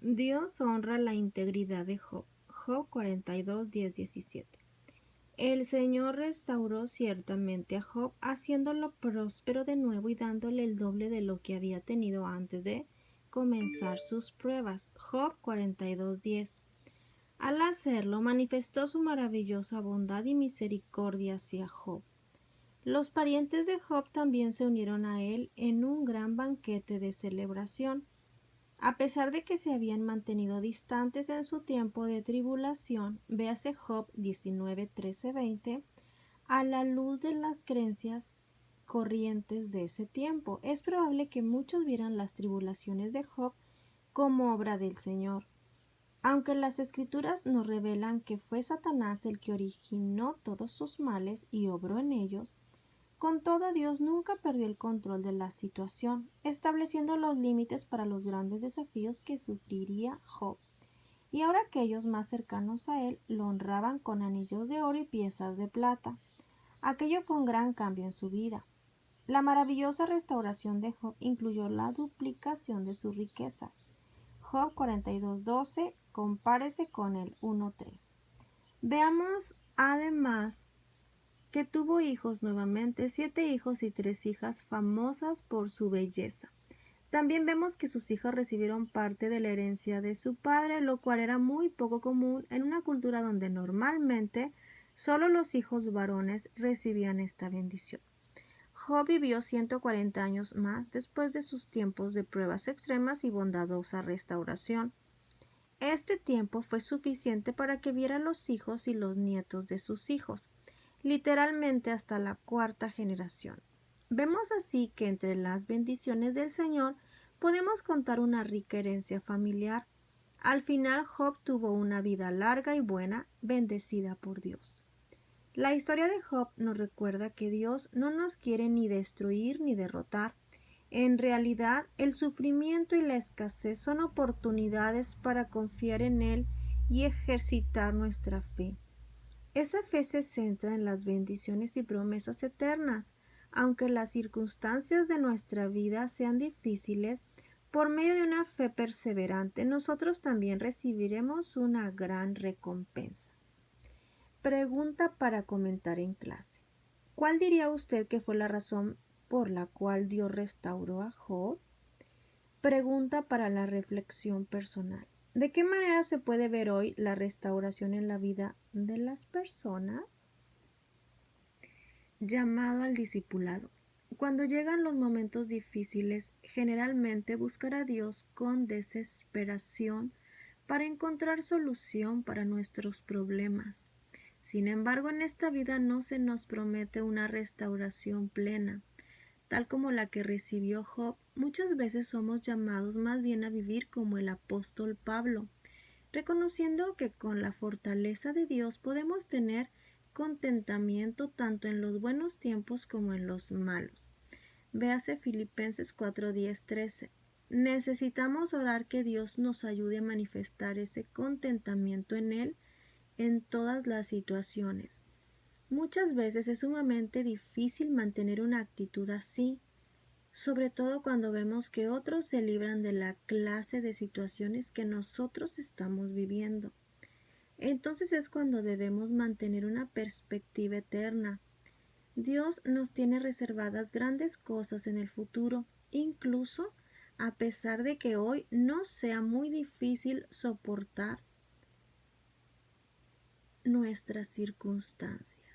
Dios honra la integridad de Job. Job 42, 10, 17. El Señor restauró ciertamente a Job, haciéndolo próspero de nuevo y dándole el doble de lo que había tenido antes de comenzar sus pruebas. Job 42, 10. Al hacerlo, manifestó su maravillosa bondad y misericordia hacia Job. Los parientes de Job también se unieron a él en un gran banquete de celebración. A pesar de que se habían mantenido distantes en su tiempo de tribulación, véase Job 19, 13, 20, a la luz de las creencias corrientes de ese tiempo, es probable que muchos vieran las tribulaciones de Job como obra del Señor. Aunque las Escrituras nos revelan que fue Satanás el que originó todos sus males y obró en ellos, con todo, Dios nunca perdió el control de la situación, estableciendo los límites para los grandes desafíos que sufriría Job. Y ahora aquellos más cercanos a él lo honraban con anillos de oro y piezas de plata. Aquello fue un gran cambio en su vida. La maravillosa restauración de Job incluyó la duplicación de sus riquezas. Job 42:12, compárese con el 1:3. Veamos además que tuvo hijos nuevamente, 7 hijos y 3 hijas famosas por su belleza. También vemos que sus hijas recibieron parte de la herencia de su padre, lo cual era muy poco común en una cultura donde normalmente solo los hijos varones recibían esta bendición. Job vivió 140 años más después de sus tiempos de pruebas extremas y bondadosa restauración. Este tiempo fue suficiente para que viera los hijos y los nietos de sus hijos, literalmente hasta la 4ª generación. Vemos así que entre las bendiciones del Señor podemos contar una rica herencia familiar. Al final Job tuvo una vida larga y buena, bendecida por Dios. La historia de Job nos recuerda que Dios no nos quiere ni destruir ni derrotar. En realidad, el sufrimiento y la escasez son oportunidades para confiar en Él y ejercitar nuestra fe. Esa fe se centra en las bendiciones y promesas eternas, aunque las circunstancias de nuestra vida sean difíciles. Por medio de una fe perseverante, nosotros también recibiremos una gran recompensa. Pregunta para comentar en clase. ¿Cuál diría usted que fue la razón por la cual Dios restauró a Job? Pregunta para la reflexión personal. ¿De qué manera se puede ver hoy la restauración en la vida de las personas? Llamado al discipulado. Cuando llegan los momentos difíciles, generalmente buscar a Dios con desesperación para encontrar solución para nuestros problemas. Sin embargo, en esta vida no se nos promete una restauración plena, tal como la que recibió Job. Muchas veces somos llamados más bien a vivir como el apóstol Pablo, reconociendo que con la fortaleza de Dios podemos tener contentamiento tanto en los buenos tiempos como en los malos. Véase Filipenses 4:10, 13. Necesitamos orar que Dios nos ayude a manifestar ese contentamiento en Él en todas las situaciones. Muchas veces es sumamente difícil mantener una actitud así, sobre todo cuando vemos que otros se libran de la clase de situaciones que nosotros estamos viviendo. Entonces es cuando debemos mantener una perspectiva eterna. Dios nos tiene reservadas grandes cosas en el futuro, incluso a pesar de que hoy no sea muy difícil soportar nuestras circunstancias.